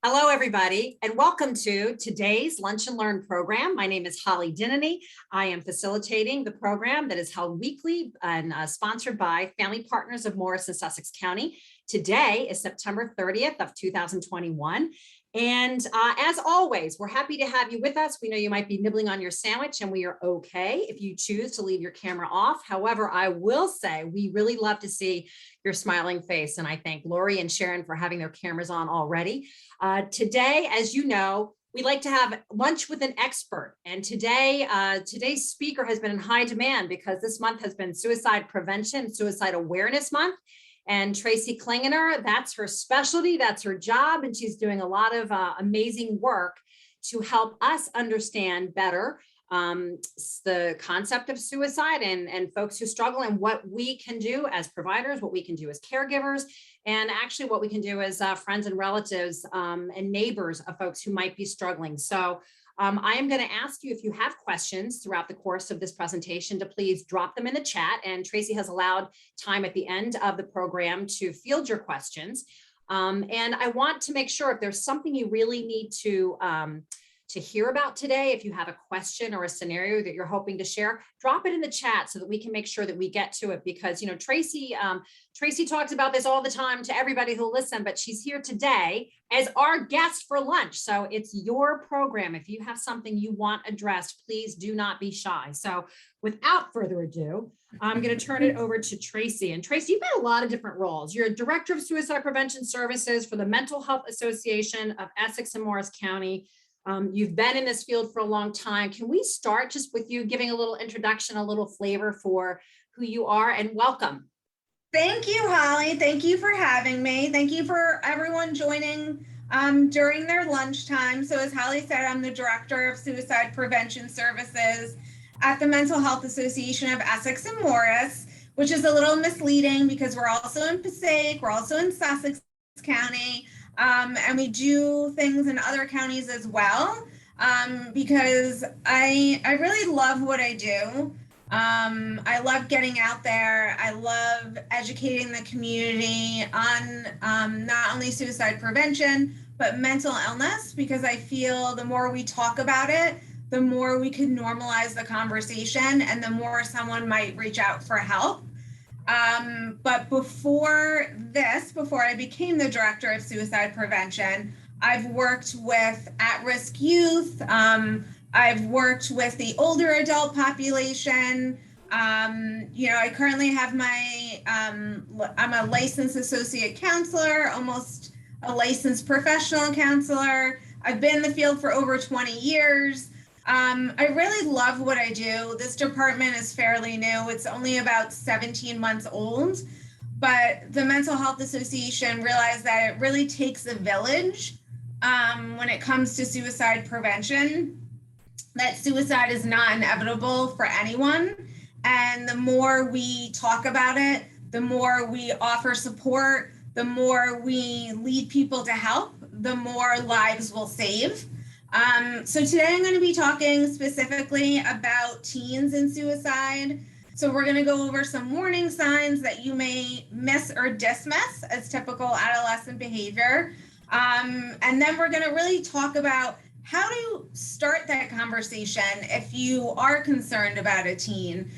Hello, everybody, and welcome to today's Lunch and Learn program. My name is Holly Dinnany. I am facilitating the program that is held weekly and sponsored by Family Partners of Morris and Sussex County. Today is September 30th of 2021. And as always, we're happy to have you with us. We know you might be nibbling on your sandwich, and we are okay if you choose to leave your camera off. However, I will say we really love to see your smiling face. And I thank Lori and Sharon for having their cameras on already. Today, as you know, we like to have lunch with an expert. And today's speaker has been in high demand because this month has been Suicide Prevention, Suicide Awareness Month. And Tracy Klingener, that's her specialty, that's her job. And she's doing a lot of amazing work to help us understand better the concept of suicide and folks who struggle, and what we can do as providers, what we can do as caregivers, and actually what we can do as friends and relatives and neighbors of folks who might be struggling. So I am going to ask you, if you have questions throughout the course of this presentation, to please drop them in the chat. And Tracy has allowed time at the end of the program to field your questions. And I want to make sure if there's something you really need to hear about today, if you have a question or a scenario that you're hoping to share, drop it in the chat so that we can make sure that we get to it. Because, you know, Tracy talks about this all the time to everybody who listen, but she's here today as our guest for lunch. So it's your program. If you have something you want addressed, please do not be shy. So without further ado, I'm going to turn it over to Tracy. And Tracy, you've got a lot of different roles. You're a Director of Suicide Prevention Services for the Mental Health Association of Essex and Morris County. You've been in this field for a long time. Can we start just with you giving a little introduction, a little flavor for who you are, and welcome. Thank you, Holly. Thank you for having me. Thank you for everyone joining during their lunchtime. So as Holly said, I'm the Director of Suicide Prevention Services at the Mental Health Association of Essex and Morris, which is a little misleading because we're also in Passaic, we're also in Sussex County. And we do things in other counties as well, because I really love what I do. I love getting out there. I love educating the community on not only suicide prevention, but mental illness, because I feel the more we talk about it, the more we can normalize the conversation and the more someone might reach out for help. But before I became the Director of Suicide Prevention, I've worked with at-risk youth. I've worked with the older adult population. I currently have I'm a licensed associate counselor, almost a licensed professional counselor. I've been in the field for over 20 years. I really love what I do. This department is fairly new. It's only about 17 months old, but the Mental Health Association realized that it really takes a village when it comes to suicide prevention, that suicide is not inevitable for anyone. And the more we talk about it, the more we offer support, the more we lead people to help, the more lives we'll save. So today I'm going to be talking specifically about teens and suicide. So we're going to go over some warning signs that you may miss or dismiss as typical adolescent behavior. And then we're going to really talk about how to start that conversation if you are concerned about a teen.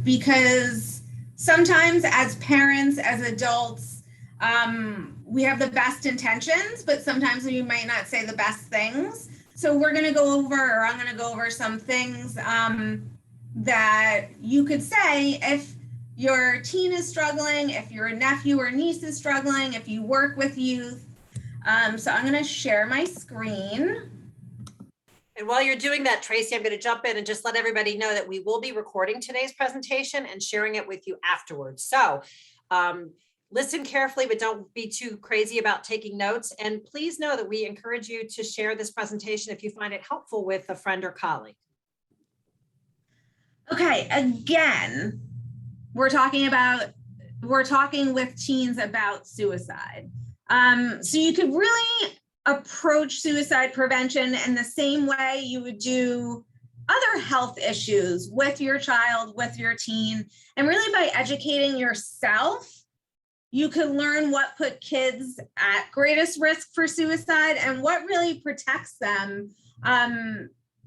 Because sometimes as parents, as adults, we have the best intentions, but sometimes we might not say the best things. So I'm going to go over some things that you could say if your teen is struggling, if your nephew or niece is struggling, if you work with youth. So I'm going to share my screen. And while you're doing that, Tracy, I'm going to jump in and just let everybody know that we will be recording today's presentation and sharing it with you afterwards. So listen carefully, but don't be too crazy about taking notes. And please know that we encourage you to share this presentation if you find it helpful with a friend or colleague. Okay, again, we're talking with teens about suicide. So you could really approach suicide prevention in the same way you would do other health issues with your child, with your teen, and really by educating yourself, you can learn what put kids at greatest risk for suicide and what really protects them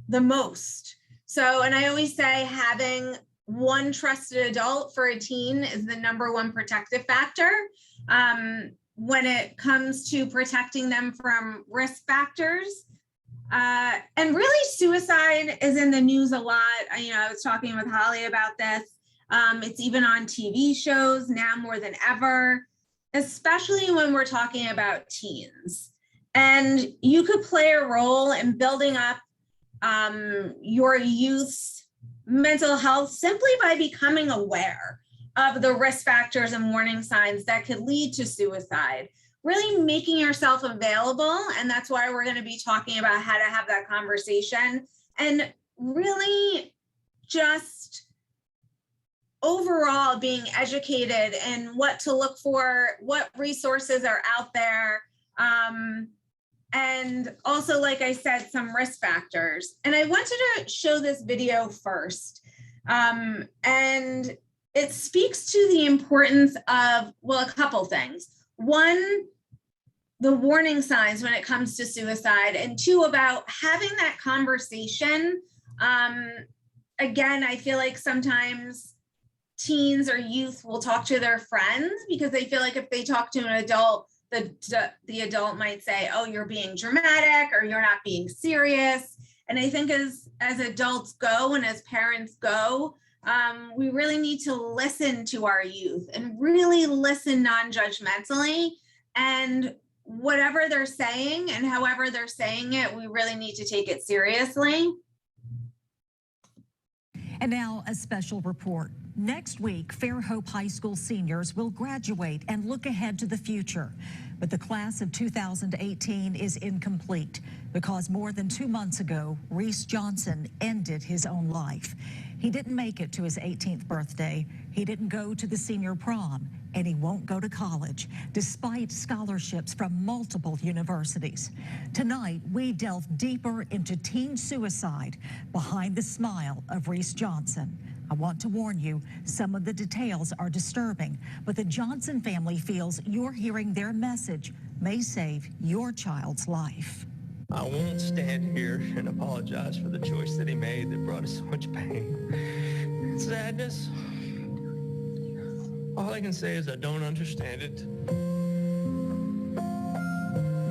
the most. So, and I always say having one trusted adult for a teen is the #1 protective factor when it comes to protecting them from risk factors. And really, suicide is in the news a lot. I was talking with Holly about this. It's even on TV shows now more than ever, especially when we're talking about teens. And you could play a role in building up your youth's mental health simply by becoming aware of the risk factors and warning signs that could lead to suicide. Really making yourself available. And that's why we're going to be talking about how to have that conversation, and really just overall being educated in what to look for, what resources are out there. And also, like I said, some risk factors. And I wanted to show this video first. And it speaks to the importance of, well, a couple things. One, the warning signs when it comes to suicide, and two, about having that conversation. Again, I feel like sometimes teens or youth will talk to their friends because they feel like if they talk to an adult, the adult might say, oh, you're being dramatic or you're not being serious. And I think as adults go and as parents go, we really need to listen to our youth and really listen non-judgmentally, and whatever they're saying and however they're saying it, we really need to take it seriously. And now a special report. Next week, Fairhope High School seniors will graduate and look ahead to the future. But the class of 2018 is incomplete because more than 2 months ago, Reese Johnson ended his own life. He didn't make it to his 18th birthday. He didn't go to the senior prom, and he won't go to college, despite scholarships from multiple universities. Tonight, we delve deeper into teen suicide behind the smile of Reese Johnson. I want to warn you, some of the details are disturbing, but the Johnson family feels you're hearing their message may save your child's life. I won't stand here and apologize for the choice that he made that brought us so much pain and sadness. All I can say is I don't understand it.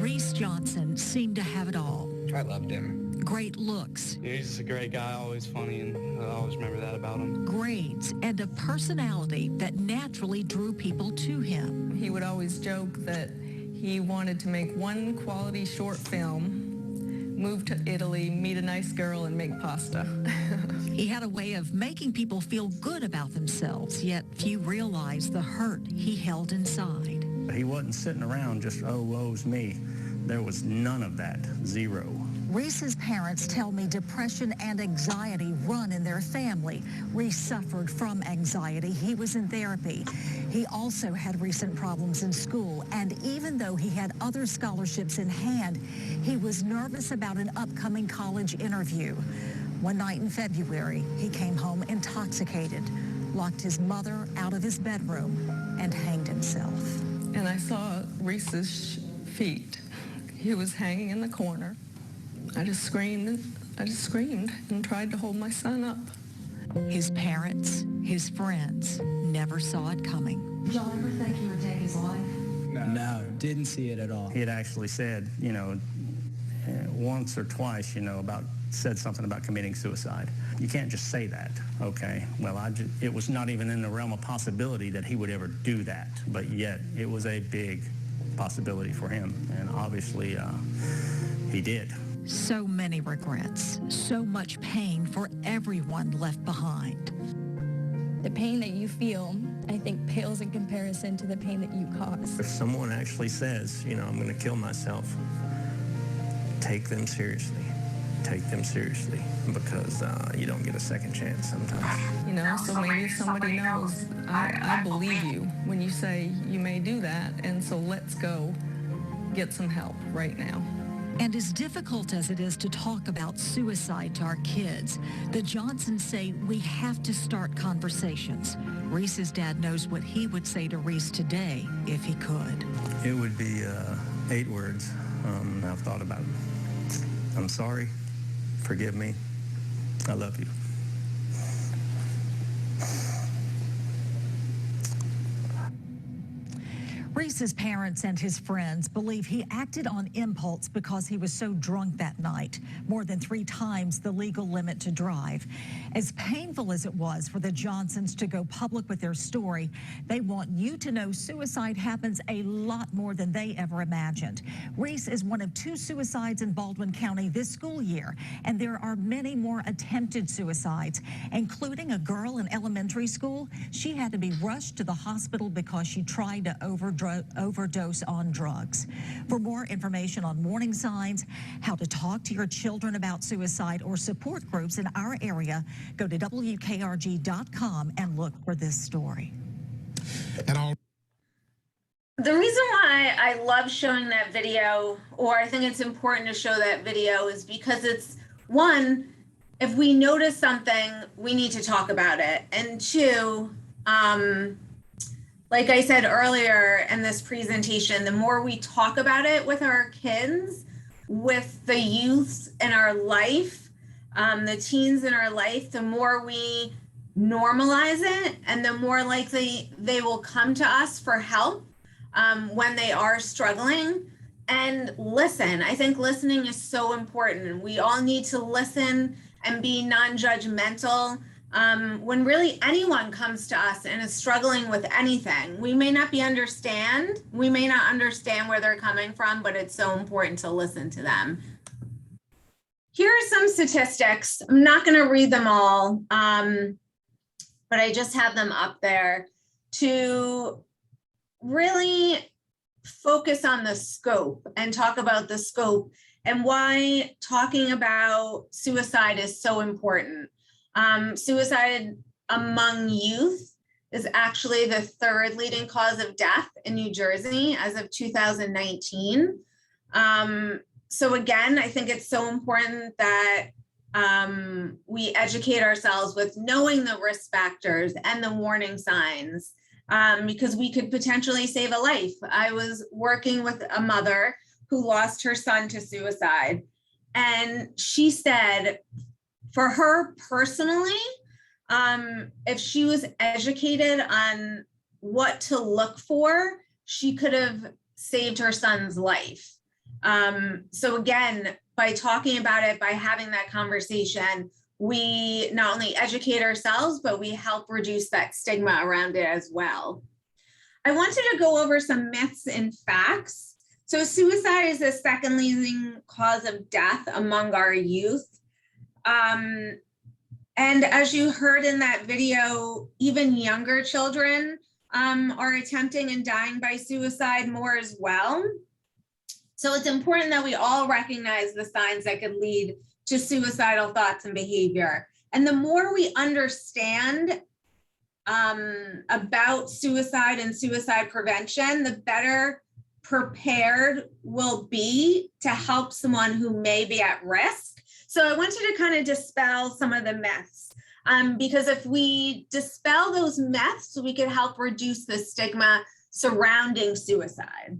Reese Johnson seemed to have it all. I loved him. Great looks. Yeah, he's just a great guy, always funny, and I always remember that about him. Grades, and a personality that naturally drew people to him. He would always joke that he wanted to make one quality short film, move to Italy, meet a nice girl, and make pasta. He had a way of making people feel good about themselves, yet few realized the hurt he held inside. He wasn't sitting around just, oh, woe's me. There was none of that, zero. Reese's parents tell me depression and anxiety run in their family. Reese suffered from anxiety. He was in therapy. He also had recent problems in school, and even though he had other scholarships in hand, he was nervous about an upcoming college interview. One night in February, he came home intoxicated, locked his mother out of his bedroom, and hanged himself. And I saw Reese's feet. He was hanging in the corner. I just screamed and tried to hold my son up. His parents, his friends, never saw it coming. Did y'all ever think he would take his life? No, didn't see it at all. He had actually said, once or twice, said something about committing suicide. You can't just say that, okay? Well, it was not even in the realm of possibility that he would ever do that, but yet it was a big possibility for him, and obviously he did. So many regrets, so much pain for everyone left behind. The pain that you feel, I think, pales in comparison to the pain that you cause. If someone actually says, I'm going to kill myself, take them seriously. Take them seriously, because you don't get a second chance sometimes. So maybe if somebody knows, I believe you when you say you may do that, and so let's go get some help right now. And as difficult as it is to talk about suicide to our kids, the Johnsons say we have to start conversations. Reese's dad knows what he would say to Reese today if he could. It would be 8 words. I've thought about it. I'm sorry. Forgive me. I love you. Reese's parents and his friends believe he acted on impulse because he was so drunk that night, more than 3 times the legal limit to drive. As painful as it was for the Johnsons to go public with their story, they want you to know suicide happens a lot more than they ever imagined. Reese is one of 2 suicides in Baldwin County this school year, and there are many more attempted suicides, including a girl in elementary school. She had to be rushed to the hospital because she tried to overdose on drugs. For more information on warning signs, how to talk to your children about suicide, or support groups in our area, go to WKRG.com and look for this story. The reason why I love showing that video, or I think it's important to show that video, is because it's, one, if we notice something, we need to talk about it. And 2, like I said earlier in this presentation, the more we talk about it with our kids, with the youths in our life, the teens in our life, the more we normalize it, and the more likely they will come to us for help when they are struggling. And listen, I think listening is so important. We all need to listen and be non-judgmental. When really anyone comes to us and is struggling with anything, we may not understand where they're coming from, but it's so important to listen to them. Here are some statistics. I'm not going to read them all, but I just have them up there to really focus on the scope and talk about the scope and why talking about suicide is so important. Suicide among youth is actually the 3rd leading cause of death in New Jersey as of 2019. So again, I think it's so important that we educate ourselves with knowing the risk factors and the warning signs, because we could potentially save a life. I was working with a mother who lost her son to suicide, and she said, for her personally, if she was educated on what to look for, she could have saved her son's life. So again, by talking about it, by having that conversation, we not only educate ourselves, but we help reduce that stigma around it as well. I wanted to go over some myths and facts. So suicide is the 2nd leading cause of death among our youth. And as you heard in that video, even younger children are attempting and dying by suicide more as well. So it's important that we all recognize the signs that could lead to suicidal thoughts and behavior. And the more we understand about suicide and suicide prevention, the better prepared we'll be to help someone who may be at risk. So I wanted to kind of dispel some of the myths, because if we dispel those myths, we could help reduce the stigma surrounding suicide.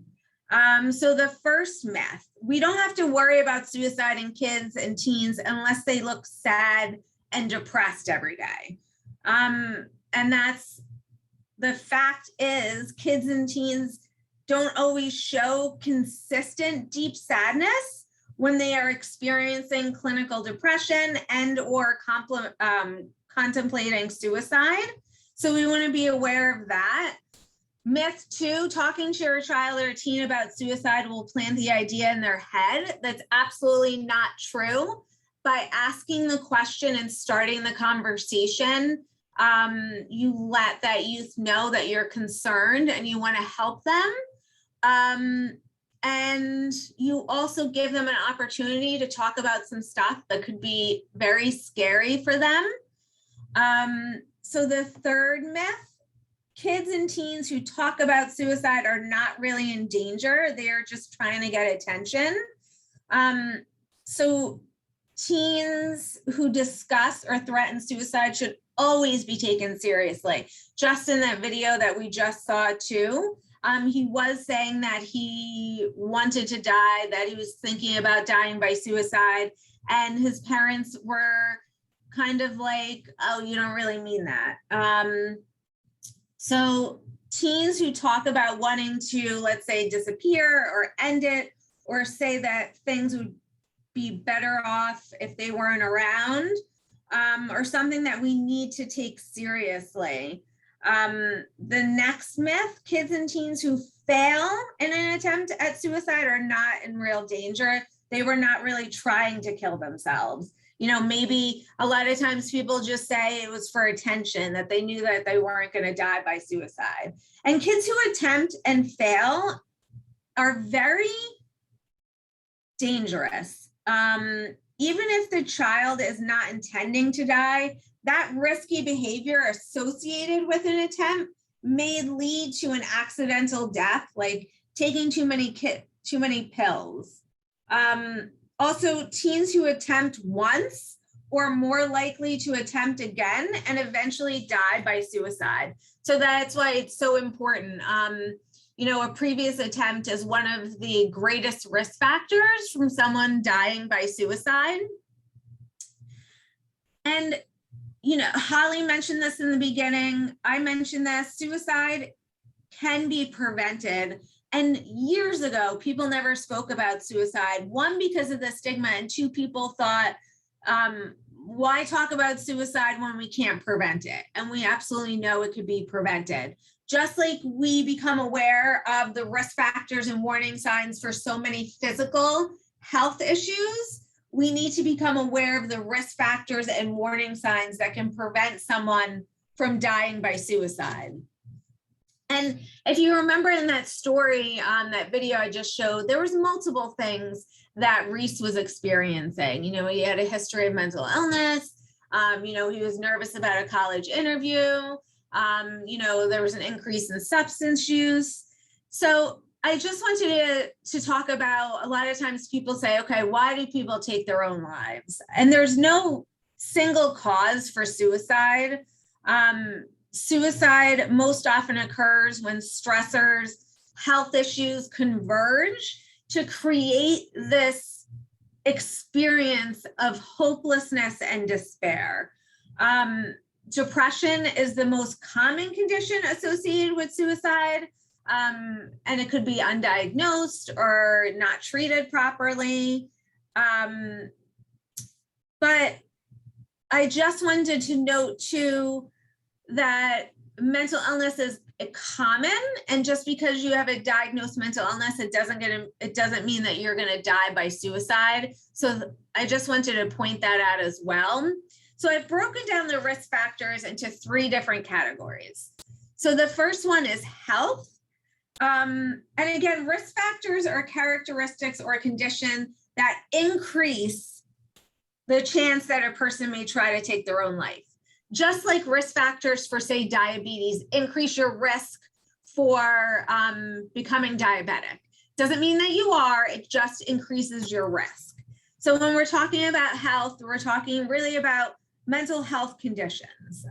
So the first myth, we don't have to worry about suicide in kids and teens unless they look sad and depressed every day. And that's, the fact is, kids and teens don't always show consistent deep sadness when they are experiencing clinical depression and or contemplating suicide. So we want to be aware of that. Myth 2, talking to your child or teen about suicide will plant the idea in their head. That's absolutely not true. By asking the question and starting the conversation, you let that youth know that you're concerned and you want to help them. And you also give them an opportunity to talk about some stuff that could be very scary for them. So the third myth, kids and teens who talk about suicide are not really in danger. They are just trying to get attention. So teens who discuss or threaten suicide should always be taken seriously. Just in that video that we just saw too, he was saying that he wanted to die, that he was thinking about dying by suicide, and his parents were kind of like, oh, you don't really mean that. So teens who talk about wanting to, let's say, disappear or end it, or say that things would be better off if they weren't around, or something that we need to take seriously. The next myth, kids and teens who fail in an attempt at suicide are not in real danger. They were not really trying to kill themselves. You know, maybe a lot of times people just say it was for attention, that they knew that they weren't going to die by suicide. And kids who attempt and fail are very dangerous. Even if the child is not intending to die, that risky behavior associated with an attempt may lead to an accidental death, like taking too many pills. Also, teens who attempt once or more likely to attempt again and eventually die by suicide. So that's why it's so important. You know, a previous attempt is one of the greatest risk factors from someone dying by suicide. And, you know, Holly mentioned this in the beginning. I mentioned this, suicide can be prevented. And years ago, people never spoke about suicide. One, because of the stigma, and two, people thought, why talk about suicide when we can't prevent it? And we absolutely know it could be prevented. Just like we become aware of the risk factors and warning signs for so many physical health issues, we need to become aware of the risk factors and warning signs that can prevent someone from dying by suicide. And if you remember in that story, that video I just showed, there was multiple things that Reese was experiencing. You know, he had a history of mental illness. You know, he was nervous about a college interview. You know, there was an increase in substance use. So I just wanted to talk about, a lot of times people say, okay, why do people take their own lives? And there's no single cause for suicide. Suicide most often occurs when stressors, health issues converge to create this experience of hopelessness and despair. Depression is the most common condition associated with suicide, and it could be undiagnosed or not treated properly. But I just wanted to note too that mental illness is common, and just because you have a diagnosed mental illness, it doesn't mean that you're going to die by suicide. So I just wanted to point that out as well. So I've broken down the risk factors into 3 different categories. So the first one is health. And again, risk factors are characteristics or a condition that increase the chance that a person may try to take their own life. Just like risk factors for, say, diabetes increase your risk for becoming diabetic. Doesn't mean that you are, it just increases your risk. So when we're talking about health, we're talking really about mental health conditions.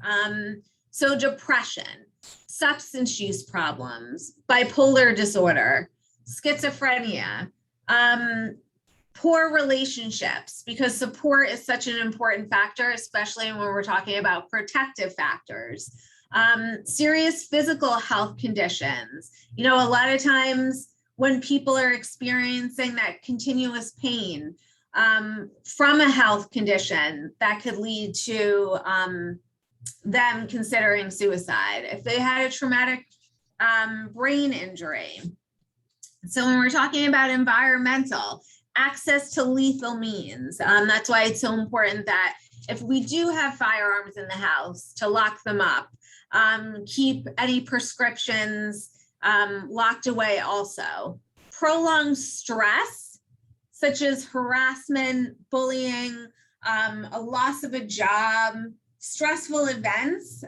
So depression, substance use problems, bipolar disorder, schizophrenia, poor relationships, because support is such an important factor, especially when we're talking about protective factors. Serious physical health conditions. You know, a lot of times when people are experiencing that continuous pain from a health condition, that could lead to them considering suicide. If they had a traumatic brain injury. So when we're talking about environmental, access to lethal means. That's why it's so important that if we do have firearms in the house, to lock them up, keep any prescriptions locked away also. Prolonged stress, such as harassment, bullying, a loss of a job, stressful events,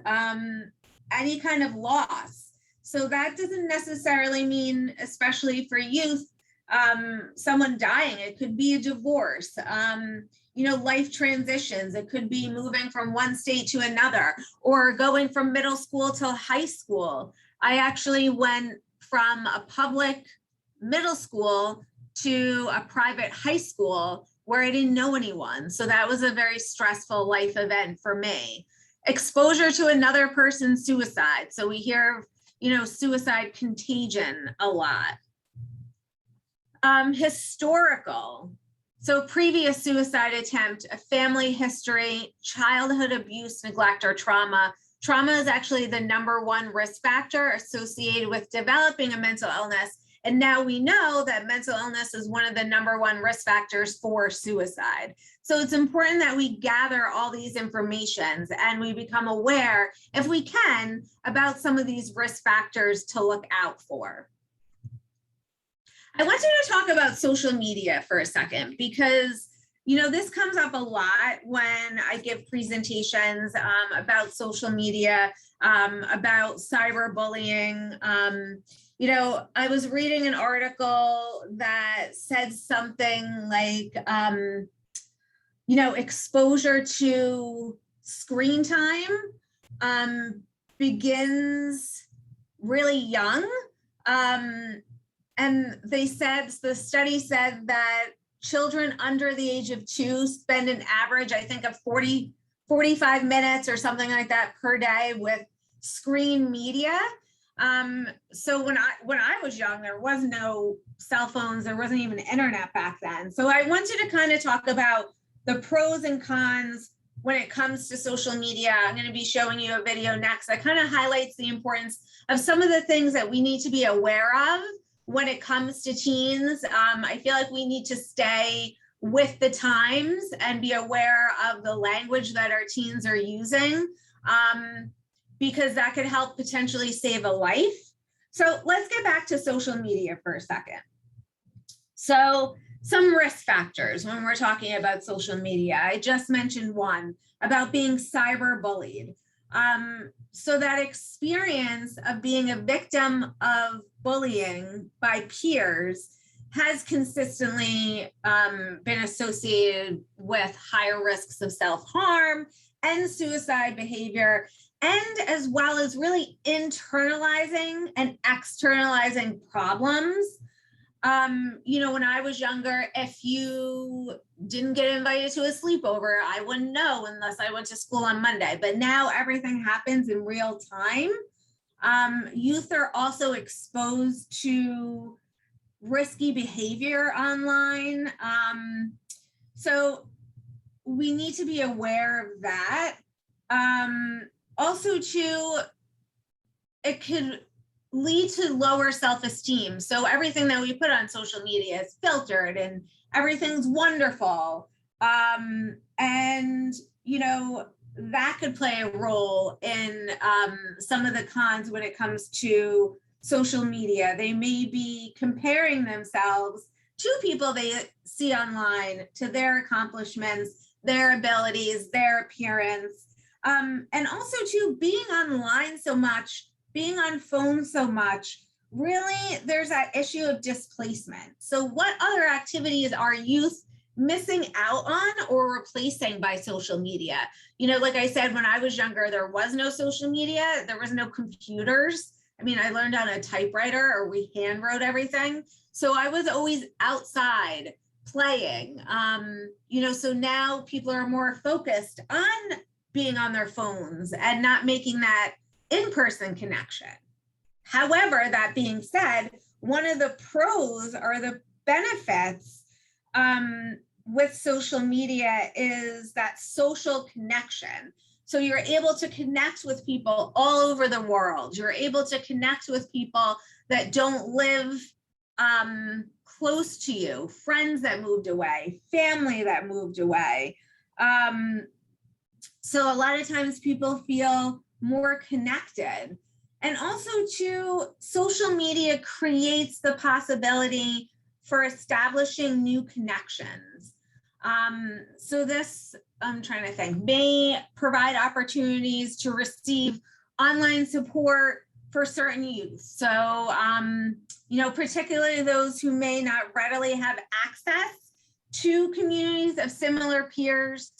any kind of loss. So that doesn't necessarily mean, especially for youth, someone dying. It could be a divorce, life transitions. It could be moving from one state to another or going from middle school to high school. I actually went from a public middle school to a private high school where I didn't know anyone. So that was a very stressful life event for me. Exposure to another person's suicide. So we hear, suicide contagion a lot. Historical. So previous suicide attempt, a family history, childhood abuse, neglect, or trauma. Trauma is actually the #1 risk factor associated with developing a mental illness. And now we know that mental illness is one of the #1 risk factors for suicide. So it's important that we gather all these informations and we become aware, if we can, about some of these risk factors to look out for. I want you to talk about social media for a second, because this comes up a lot when I give presentations about social media, about cyberbullying. I was reading an article that said something like, exposure to screen time begins really young. And the study said that children under the age of 2 spend an average, I think, of 45 minutes or something like that per day with screen media. So when I was young, there was no cell phones, there wasn't even internet back then. So I want you to kind of talk about the pros and cons when it comes to social media. I'm going to be showing you a video next that kind of highlights the importance of some of the things that we need to be aware of when it comes to teens. I feel like we need to stay with the times and be aware of the language that our teens are using, because that could help potentially save a life. So let's get back to social media for a second. So some risk factors when we're talking about social media. I just mentioned one about being cyberbullied. So that experience of being a victim of bullying by peers has consistently been associated with higher risks of self-harm and suicide behavior, and as well as really internalizing and externalizing problems. When I was younger, if you didn't get invited to a sleepover, I wouldn't know unless I went to school on Monday. But now everything happens in real time. Youth are also exposed to risky behavior online. So we need to be aware of that. Also, too, it could lead to lower self-esteem. So everything that we put on social media is filtered and everything's wonderful. That could play a role in some of the cons when it comes to social media. They may be comparing themselves to people they see online, to their accomplishments, their abilities, their appearance. And also to being online so much, being on phones so much, really there's that issue of displacement. So what other activities are youth missing out on or replacing by social media? Like I said, when I was younger, there was no social media, there was no computers. I mean, I learned on a typewriter, or we hand wrote everything. So I was always outside playing. So now people are more focused on being on their phones and not making that in-person connection. However, that being said, one of the pros or the benefits with social media is that social connection. So you're able to connect with people all over the world. You're able to connect with people that don't live close to you, friends that moved away, family that moved away. So a lot of times people feel more connected. And also too, social media creates the possibility for establishing new connections. So this, I'm trying to think, may provide opportunities to receive online support for certain youth. So, you know, particularly those who may not readily have access to communities of similar peers.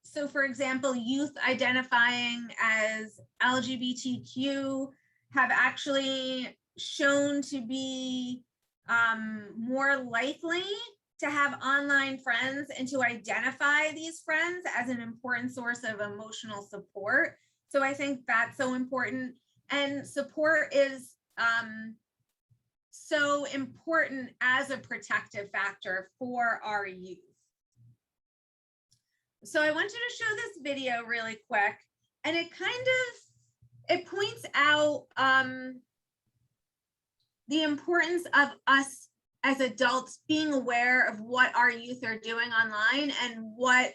So for example, youth identifying as LGBTQ have actually shown to be more likely to have online friends and to identify these friends as an important source of emotional support. So I think that's so important. And support is so important as a protective factor for our youth. So I wanted to show this video really quick, and it points out the importance of us as adults being aware of what our youth are doing online and what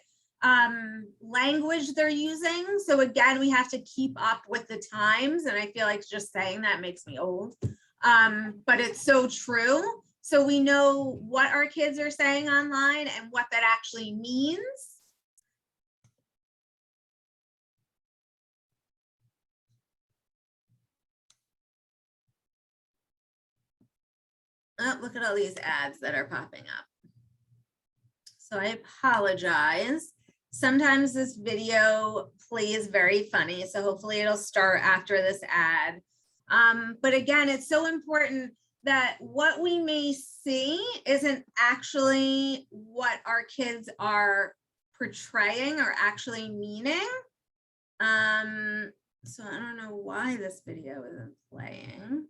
language they're using. So again, we have to keep up with the times, and I feel like just saying that makes me old, but it's so true. So we know what our kids are saying online and what that actually means. Oh, look at all these ads that are popping up. So I apologize. Sometimes this video plays very funny, so hopefully it'll start after this ad. But again, it's so important that what we may see isn't actually what our kids are portraying or actually meaning. So I don't know why this video isn't playing.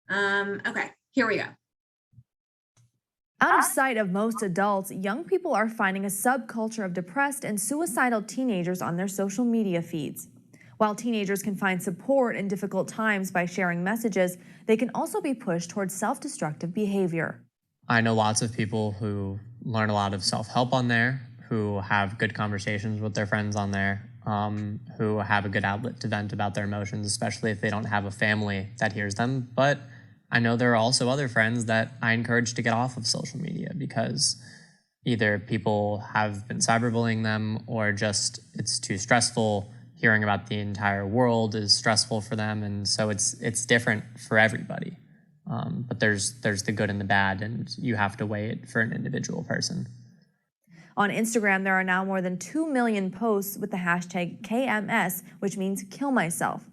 Okay, here we go. Out of sight of most adults, young people are finding a subculture of depressed and suicidal teenagers on their social media feeds. While teenagers can find support in difficult times by sharing messages, they can also be pushed towards self-destructive behavior. I know lots of people who learn a lot of self-help on there, who have good conversations with their friends on there, who have a good outlet to vent about their emotions, especially if they don't have a family that hears them. But I know there are also other friends that I encourage to get off of social media because either people have been cyberbullying them or just it's too stressful. Hearing about the entire world is stressful for them, and so it's different for everybody. But there's the good and the bad, and you have to weigh it for an individual person. On Instagram, there are now more than 2 million posts with the hashtag KMS, which means kill myself.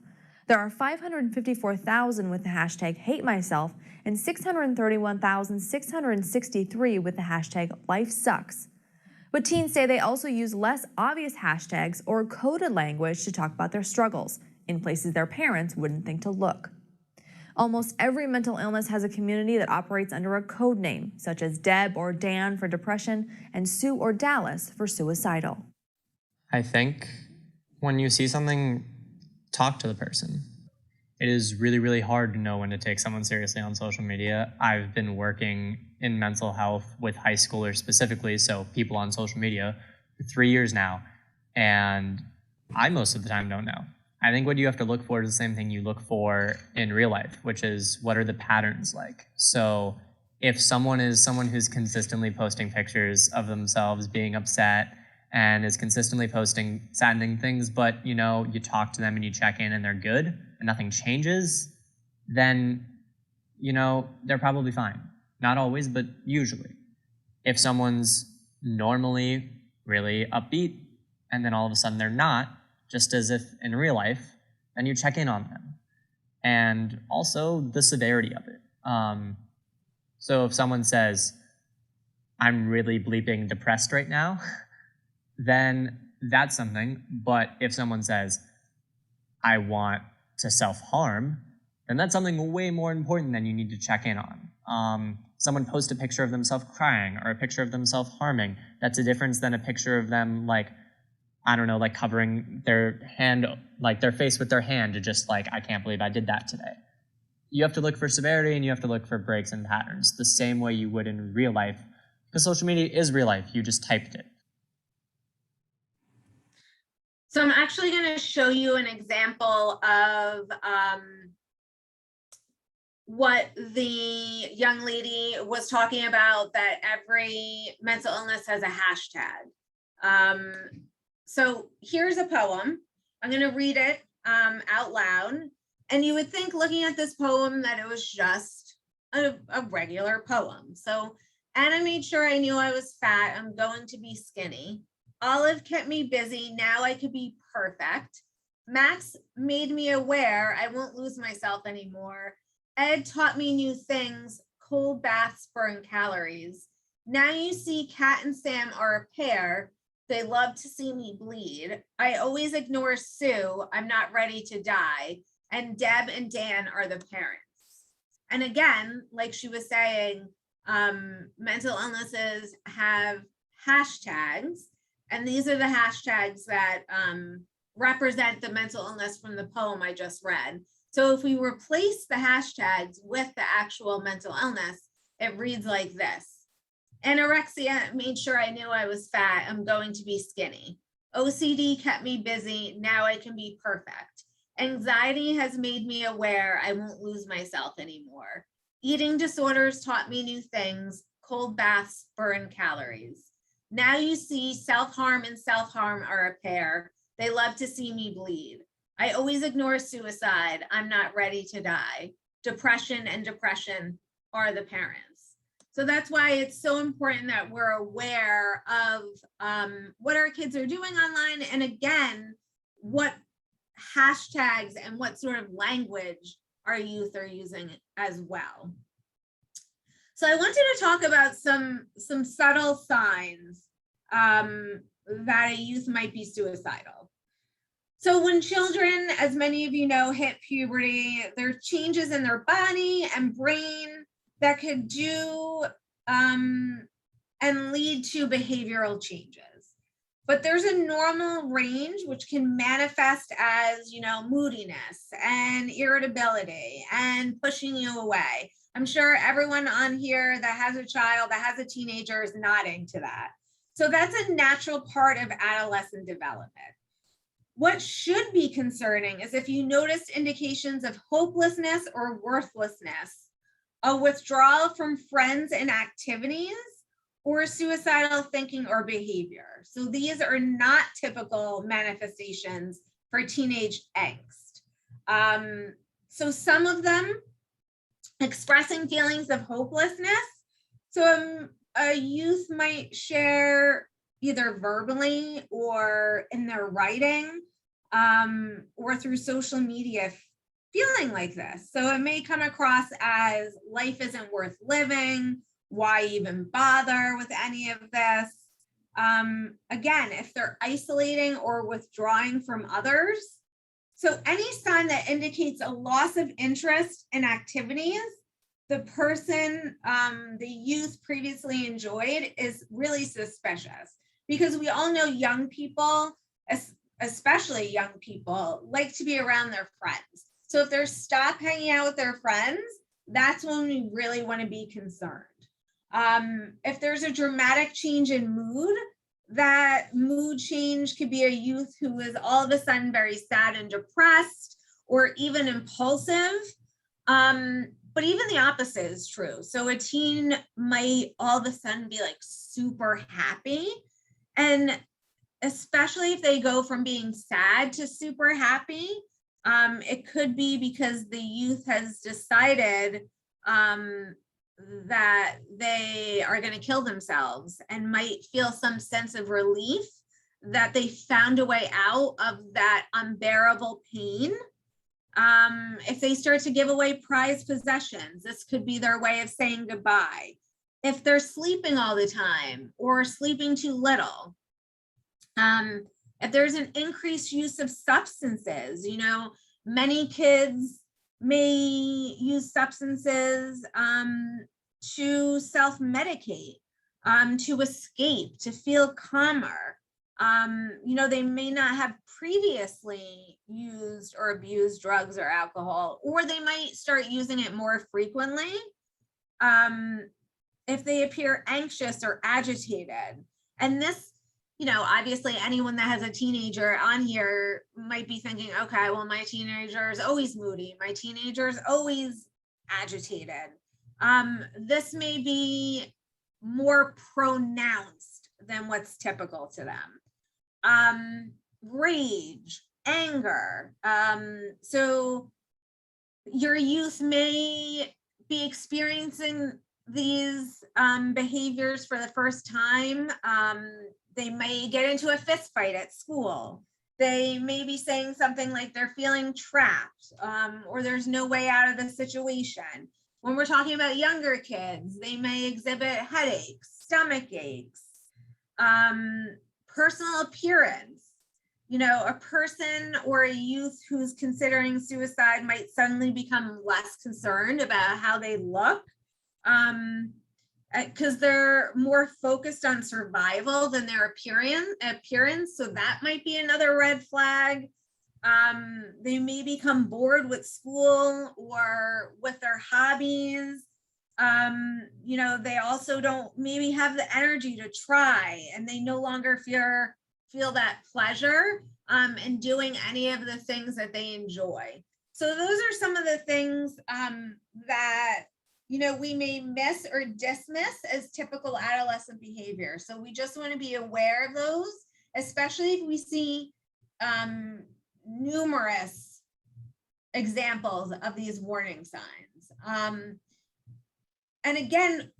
There are 554,000 with the hashtag hate myself and 631,663 with the hashtag life sucks. But teens say they also use less obvious hashtags or coded language to talk about their struggles in places their parents wouldn't think to look. Almost every mental illness has a community that operates under a code name, such as Deb or Dan for depression and Sue or Dallas for suicidal. I think when you see something, talk to the person. It is really, really hard to know when to take someone seriously on social media. I've been working in mental health with high schoolers specifically, so people on social media, for 3 years now, and I most of the time don't know. I think what you have to look for is the same thing you look for in real life, which is what are the patterns like? So if someone is someone who's consistently posting pictures of themselves being upset and is consistently posting saddening things, but you talk to them and you check in and they're good and nothing changes, then they're probably fine. Not always, but usually. If someone's normally really upbeat and then all of a sudden they're not, just as if in real life, then you check in on them. And also the severity of it. So if someone says, I'm really bleeping depressed right now, then that's something. But if someone says, I want to self-harm, then that's something way more important than you need to check in on. Someone posts a picture of themselves crying or a picture of themselves harming. That's a difference than a picture of them covering their hand, their face with their hand to just I can't believe I did that today. You have to look for severity and you have to look for breaks and patterns the same way you would in real life, because social media is real life. You just typed it. So I'm actually going to show you an example of what the young lady was talking about, that every mental illness has a hashtag. So here's a poem. I'm going to read it out loud. And you would think looking at this poem that it was just a regular poem. So Anna made sure I knew I was fat. I'm going to be skinny. Olive kept me busy. Now I could be perfect. Max made me aware I won't lose myself anymore. Ed taught me new things. Cold baths burn calories. Now you see Kat and Sam are a pair. They love to see me bleed. I always ignore Sue. I'm not ready to die. And Deb and Dan are the parents. And again, like she was saying, mental illnesses have hashtags, and these are the hashtags that represent the mental illness from the poem I just read. So if we replace the hashtags with the actual mental illness, it reads like this. Anorexia made sure I knew I was fat. I'm going to be skinny. OCD kept me busy. Now I can be perfect. Anxiety has made me aware I won't lose myself anymore. Eating disorders taught me new things. Cold baths burn calories. Now you see self-harm and self-harm are a pair. They love to see me bleed. I always ignore suicide. I'm not ready to die. Depression and depression are the parents. So that's why it's so important that we're aware of what our kids are doing online. And again, what hashtags and what sort of language our youth are using as well. So I wanted to talk about some subtle signs that a youth might be suicidal. So when children, as many of you know, hit puberty, there are changes in their body and brain that could do and lead to behavioral changes. But there's a normal range which can manifest as, moodiness and irritability and pushing you away. I'm sure everyone on here that has a child, that has a teenager is nodding to that. So that's a natural part of adolescent development. What should be concerning is if you notice indications of hopelessness or worthlessness, a withdrawal from friends and activities, or suicidal thinking or behavior. So these are not typical manifestations for teenage angst. So some of them expressing feelings of hopelessness. So a youth might share either verbally or in their writing or through social media feeling like this. So it may come across as life isn't worth living. Why even bother with any of this? Again, if they're isolating or withdrawing from others. So any sign that indicates a loss of interest in activities the person, the youth previously enjoyed is really suspicious, because we all know young people, especially young people, like to be around their friends. So if they're stop hanging out with their friends, that's when we really want to be concerned. If there's a dramatic change in mood, that mood change could be a youth who is all of a sudden very sad and depressed, or even impulsive. But even the opposite is true. So a teen might all of a sudden be like super happy. And especially if they go from being sad to super happy, it could be because the youth has decided that they are going to kill themselves and might feel some sense of relief that they found a way out of that unbearable pain. If they start to give away prized possessions, this could be their way of saying goodbye. If they're sleeping all the time or sleeping too little, if there's an increased use of substances, you know, many kids may use substances to self-medicate, to escape, to feel calmer. You know, they may not have previously used or abused drugs or alcohol, or they might start using it more frequently. If they appear anxious or agitated, and this, you know, obviously anyone that has a teenager on here might be thinking, okay, well, my teenager is always moody. My teenager is always agitated. This may be more pronounced than what's typical to them. Rage, anger. So Your youth may be experiencing these behaviors for the first time. They may get into a fist fight at school. They may be saying something like they're feeling trapped, or there's no way out of the situation. When we're talking about younger kids, they may exhibit headaches, stomach aches, personal appearance. You know, a person or a youth who's considering suicide might suddenly become less concerned about how they look, because they're more focused on survival than their appearance. So that might be another red flag. They may become bored with school or with their hobbies. You know, they also don't maybe have the energy to try, and they no longer feel that pleasure in doing any of the things that they enjoy. So those are some of the things that, you know, we may miss or dismiss as typical adolescent behavior. So we just want to be aware of those, especially if we see numerous examples of these warning signs. And again,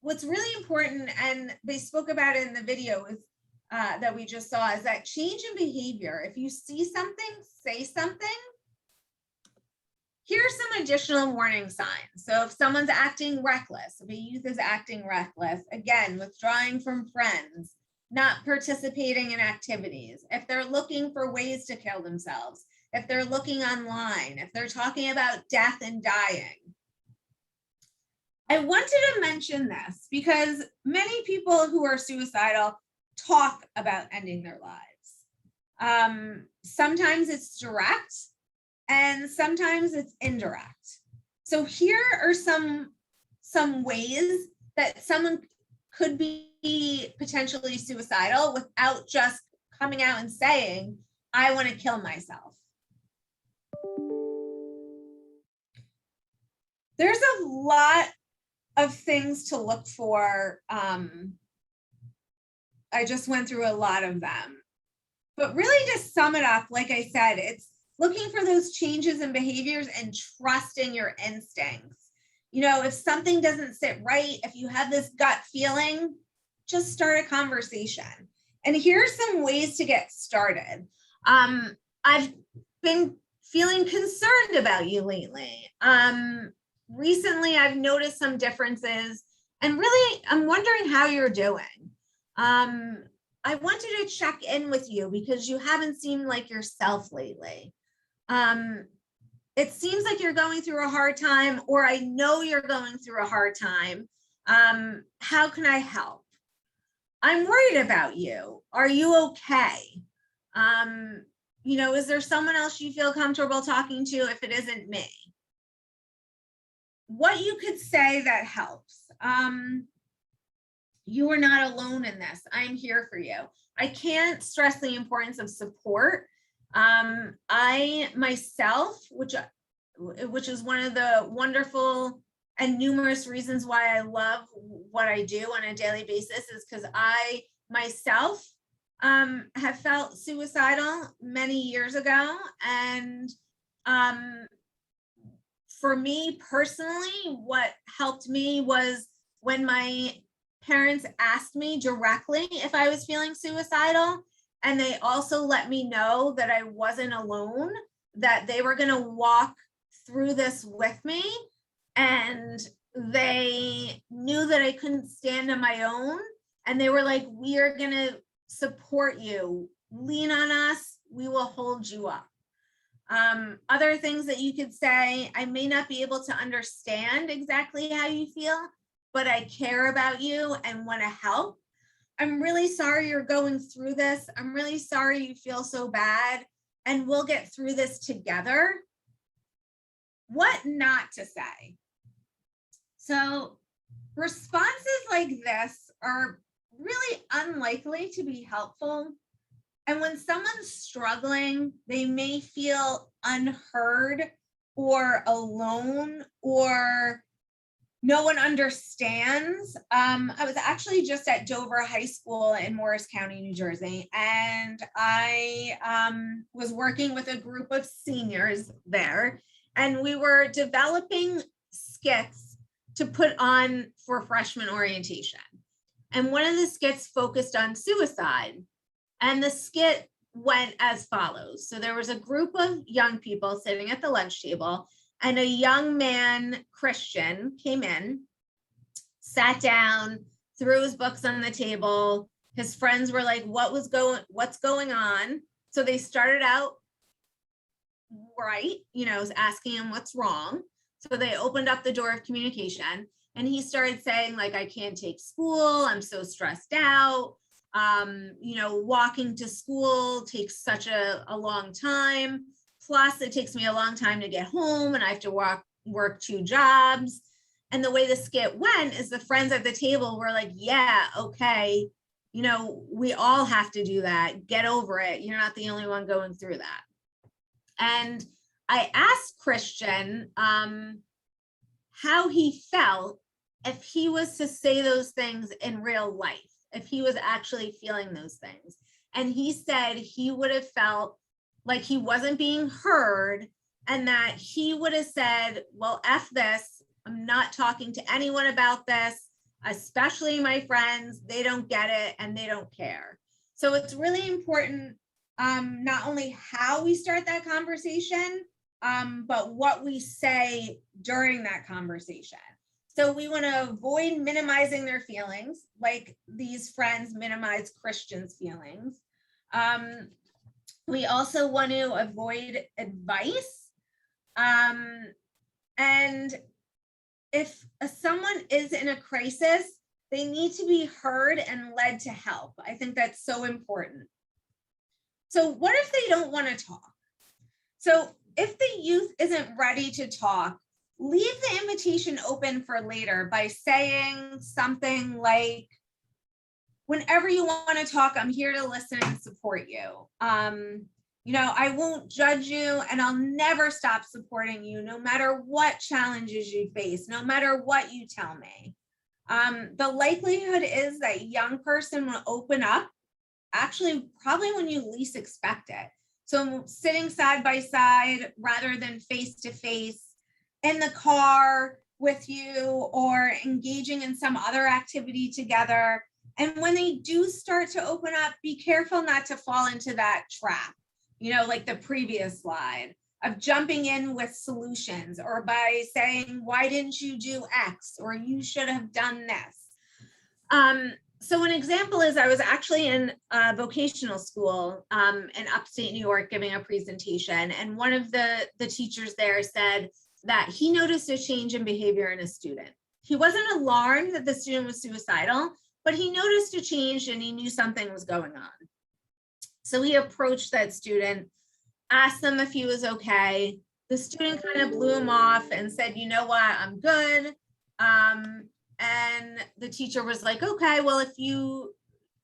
what's really important, and they spoke about it in the video, is that we just saw, is that change in behavior. If you see something, say something. Here's some additional warning signs. So if someone's acting reckless, if a youth is acting reckless, again, withdrawing from friends, not participating in activities, if they're looking for ways to kill themselves, if they're looking online, if they're talking about death and dying. I wanted to mention this because many people who are suicidal talk about ending their lives. Sometimes it's direct and sometimes it's indirect. So here are some ways that someone could be potentially suicidal without just coming out and saying, I want to kill myself. There's a lot of things to look for. I just went through a lot of them. But really, to sum it up, like I said, it's looking for those changes in behaviors and trusting your instincts. You know, if something doesn't sit right, if you have this gut feeling, just start a conversation. And here's some ways to get started. I've been feeling concerned about you lately. Recently, I've noticed some differences, and really, I'm wondering how you're doing. I wanted to check in with you because you haven't seemed like yourself lately. It seems like you're going through a hard time, or I know you're going through a hard time. How can I help? I'm worried about you. Are you okay? You know, is there someone else you feel comfortable talking to if it isn't me? What you could say that helps. You are not alone in this. I'm here for you. I can't stress the importance of support. I myself, which is one of the wonderful and numerous reasons why I love what I do on a daily basis, is because I myself have felt suicidal many years ago. And for me personally, what helped me was when my parents asked me directly if I was feeling suicidal, and they also let me know that I wasn't alone, that they were going to walk through this with me, and they knew that I couldn't stand on my own, and they were like, we are going to support you, lean on us, we will hold you up. Other things that you could say, I may not be able to understand exactly how you feel, but I care about you and want to help. I'm really sorry you're going through this. I'm really sorry you feel so bad, and we'll get through this together. What not to say? So responses like this are really unlikely to be helpful. And when someone's struggling, they may feel unheard or alone, or no one understands. I was actually just at Dover High School in Morris County, New Jersey, and I was working with a group of seniors there. and we were developing skits to put on for freshman orientation. And one of the skits focused on suicide. And the skit went as follows. So there was a group of young people sitting at the lunch table, and a young man, Christian, came in, sat down, threw his books on the table. His friends were like, what's going on? So they started out right, asking him what's wrong. So they opened up the door of communication, and he started saying, like, I can't take school, I'm so stressed out. Walking to school takes such a long time. Plus, it takes me a long time to get home, and I have to work 2 jobs. And the way the skit went is the friends at the table were like, yeah, okay, we all have to do that. Get over it. You're not the only one going through that. And I asked Christian how he felt if he was to say those things in real life, if he was actually feeling those things. And he said he would have felt like he wasn't being heard, and that he would have said, well, F this, I'm not talking to anyone about this, especially my friends. They don't get it and they don't care. So it's really important, not only how we start that conversation, but what we say during that conversation. So we want to avoid minimizing their feelings, like these friends minimize Christian's feelings. We also want to avoid advice. And if someone is in a crisis, they need to be heard and led to help. I think that's so important. So what if they don't want to talk? So if the youth isn't ready to talk, leave the invitation open for later by saying something like, whenever you want to talk, I'm here to listen and support you. I won't judge you, and I'll never stop supporting you, no matter what challenges you face, no matter what you tell me. The likelihood is that young person will open up, actually, probably when you least expect it. So sitting side by side rather than face to face, in the car with you, or engaging in some other activity together. And when they do start to open up, be careful not to fall into that trap, like the previous slide, of jumping in with solutions, or by saying, why didn't you do X, or you should have done this. So an example is, I was actually in a vocational school in upstate New York giving a presentation, and one of the teachers there said that he noticed a change in behavior in a student. He wasn't alarmed that the student was suicidal, but he noticed a change and he knew something was going on. So he approached that student, asked them if he was okay. The student kind of blew him off and said, you know what, I'm good. And the teacher was like, okay, well, if you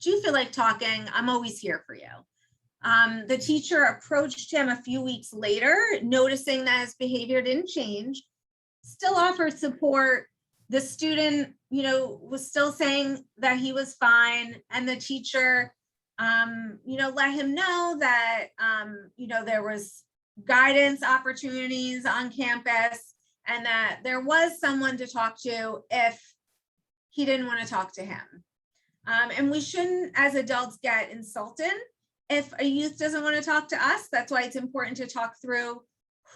do feel like talking, I'm always here for you. The teacher approached him a few weeks later, noticing that his behavior didn't change, still offered support. The student, was still saying that he was fine. And the teacher, let him know that, there was guidance opportunities on campus, and that there was someone to talk to if he didn't want to talk to him. And we shouldn't, as adults, get insulted if a youth doesn't want to talk to us. That's why it's important to talk through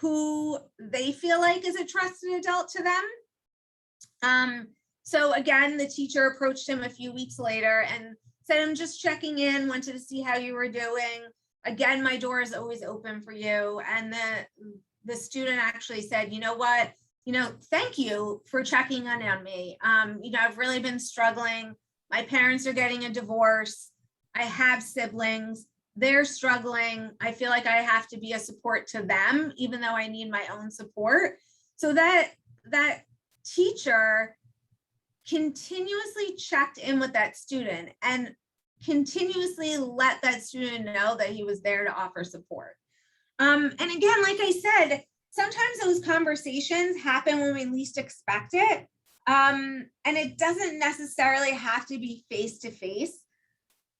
who they feel like is a trusted adult to them. So again, the teacher approached him a few weeks later and said, I'm just checking in, wanted to see how you were doing. Again, my door is always open for you. And the student actually said, you know what, thank you for checking in on me. I've really been struggling. My parents are getting a divorce. I have siblings. They're struggling. I feel like I have to be a support to them, even though I need my own support. So that teacher continuously checked in with that student and continuously let that student know that he was there to offer support. And again, like I said, sometimes those conversations happen when we least expect it. And it doesn't necessarily have to be face to face.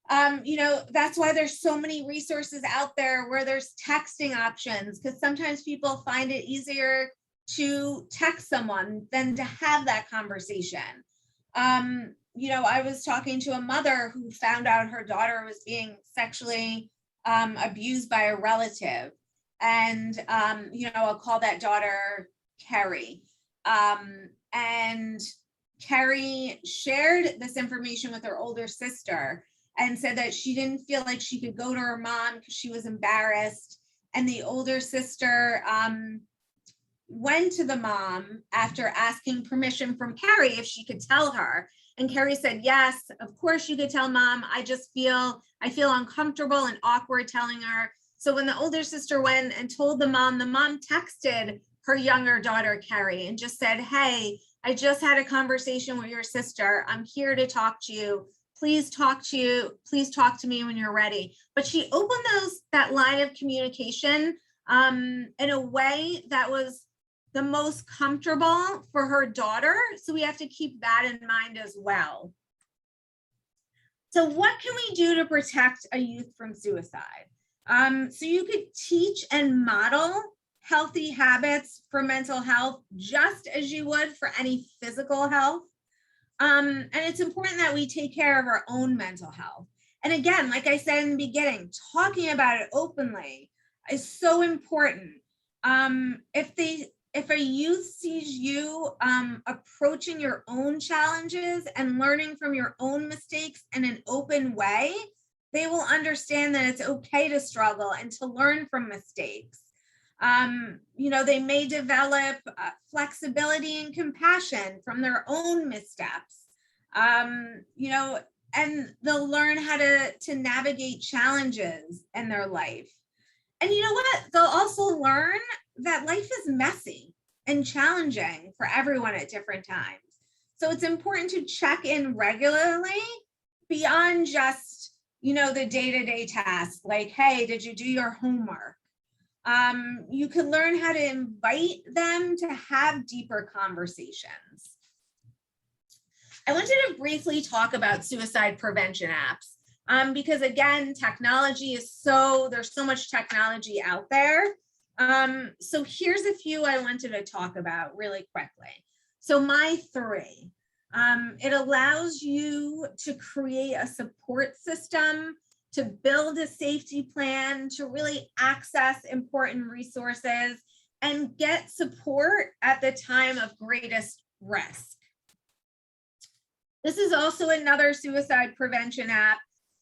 That's why there's so many resources out there where there's texting options, because sometimes people find it easier to text someone than to have that conversation. I was talking to a mother who found out her daughter was being sexually abused by a relative. And, I'll call that daughter Carrie. And Carrie shared this information with her older sister and said that she didn't feel like she could go to her mom because she was embarrassed. And the older sister went to the mom after asking permission from Carrie if she could tell her. And Carrie said, yes, of course you could tell mom. I feel uncomfortable and awkward telling her. So when the older sister went and told the mom texted her younger daughter, Carrie, and just said, hey, I just had a conversation with your sister. I'm here to talk to you. Please talk to me when you're ready. But she opened that line of communication in a way that was the most comfortable for her daughter. So we have to keep that in mind as well. So what can we do to protect a youth from suicide? So you could teach and model healthy habits for mental health, just as you would for any physical health. And it's important that we take care of our own mental health. And again, like I said in the beginning, talking about it openly is so important. If a youth sees you approaching your own challenges and learning from your own mistakes in an open way, they will understand that it's okay to struggle and to learn from mistakes. They may develop flexibility and compassion from their own missteps, and they'll learn how to navigate challenges in their life. And you know what? They'll also learn that life is messy and challenging for everyone at different times. So it's important to check in regularly beyond just, the day-to-day tasks like, hey, did you do your homework? You can learn how to invite them to have deeper conversations. I wanted to briefly talk about suicide prevention apps because again, there's so much technology out there. So here's a few I wanted to talk about really quickly. So my 3, it allows you to create a support system, to build a safety plan, to really access important resources and get support at the time of greatest risk. This is also another suicide prevention app.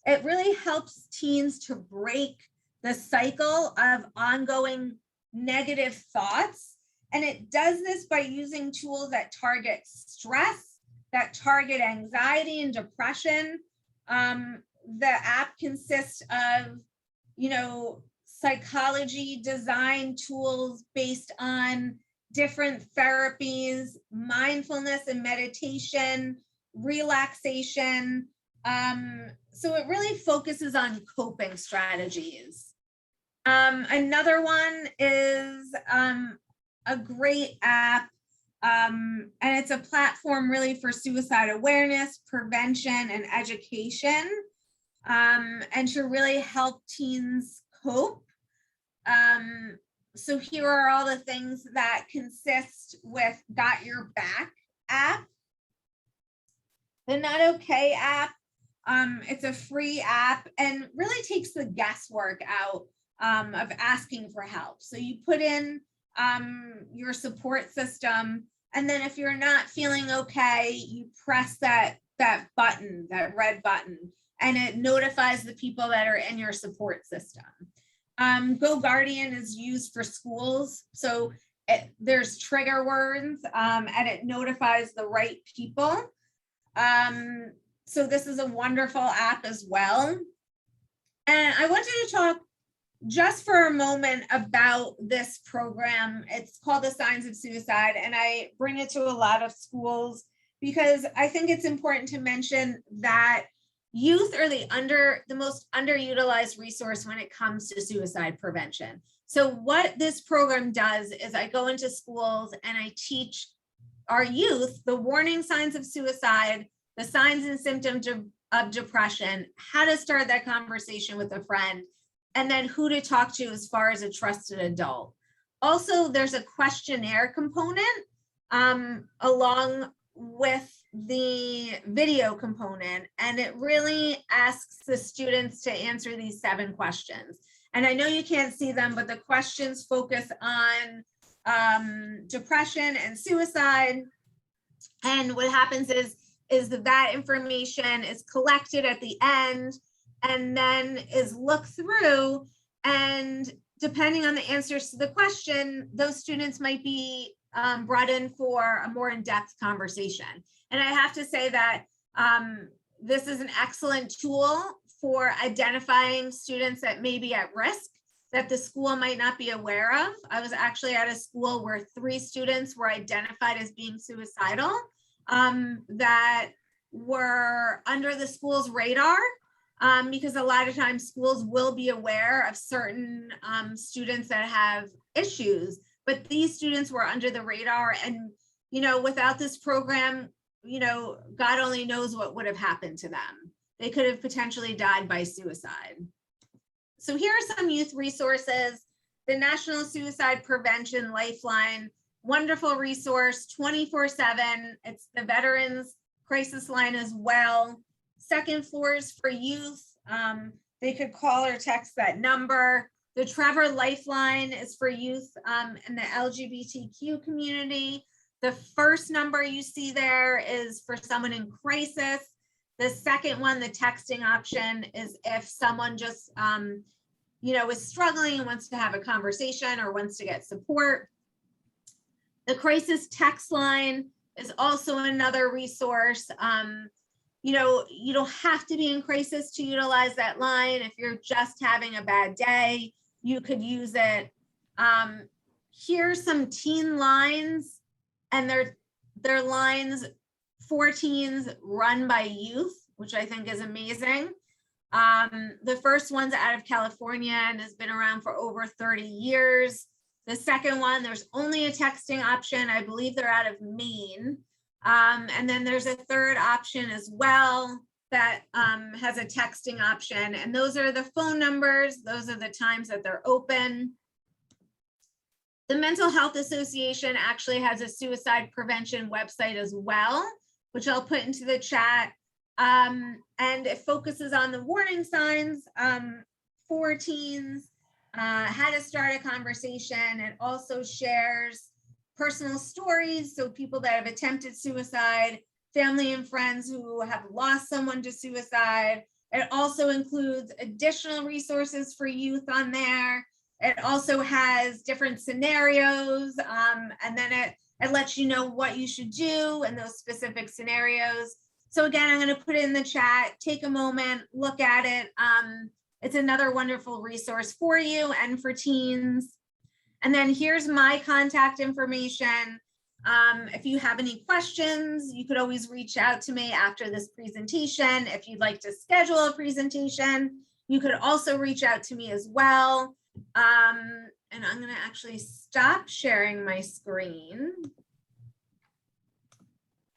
It really helps teens to break the cycle of ongoing negative thoughts. And it does this by using tools that target stress, that target anxiety and depression. The app consists of, psychology design tools based on different therapies, mindfulness and meditation, relaxation. So it really focuses on coping strategies. Another one is a great app, and it's a platform really for suicide awareness, prevention, and education, and to really help teens cope. So here are all the things that consist with Got Your Back app. The Not Okay app, it's a free app and really takes the guesswork out of asking for help. So you put in your support system, and then if you're not feeling okay, you press that button, that red button, and it notifies the people that are in your support system. Go Guardian is used for schools. So there's trigger words and it notifies the right people. So this is a wonderful app as well. And I wanted to talk just for a moment about this program. It's called The Signs of Suicide, and I bring it to a lot of schools because I think it's important to mention that youth are the most underutilized resource when it comes to suicide prevention. So what this program does is I go into schools and I teach our youth the warning signs of suicide, the signs and symptoms of depression, how to start that conversation with a friend, and then who to talk to as far as a trusted adult. Also, there's a questionnaire component along with the video component, and it really asks the students to answer these 7 questions. And I know you can't see them, but the questions focus on depression and suicide. And what happens is that information is collected at the end and then is looked through, and depending on the answers to the question, those students might be brought in for a more in-depth conversation. And I have to say that this is an excellent tool for identifying students that may be at risk that the school might not be aware of. I was actually at a school where 3 students were identified as being suicidal that were under the school's radar, because a lot of times schools will be aware of certain students that have issues, but these students were under the radar. And, you know, without this program, you know, God only knows what would have happened to them. They could have potentially died by suicide. So here are some youth resources. The National Suicide Prevention Lifeline, wonderful resource, 24/7. It's the Veterans Crisis Line as well. Second Floors for Youth. They could call or text that number. The Trevor Lifeline is for youth in the LGBTQ community. The first number you see there is for someone in crisis. The second one, the texting option, is if someone just, you know, is struggling and wants to have a conversation or wants to get support. The crisis text line is also another resource. You know, you don't have to be in crisis to utilize that line. If you're just having a bad day, you could use it. Here's some teen lines, and they're lines for teens run by youth, which I think is amazing. The first one's out of California and has been around for over 30 years. The second one, there's only a texting option. I believe they're out of Maine. And then there's a third option as well that has a texting option. And those are the phone numbers. Those are the times that they're open. The Mental Health Association actually has a suicide prevention website as well, which I'll put into the chat. And it focuses on the warning signs for teens, how to start a conversation. It also shares personal stories, so people that have attempted suicide, family and friends who have lost someone to suicide. It also includes additional resources for youth on there. It also has different scenarios, and then it lets you know what you should do in those specific scenarios. So again, I'm going to put it in the chat. Take a moment, look at it. It's another wonderful resource for you and for teens. And then here's my contact information. If you have any questions, you could always reach out to me after this presentation. If you'd like to schedule a presentation, you could also reach out to me as well. And I'm going to actually stop sharing my screen.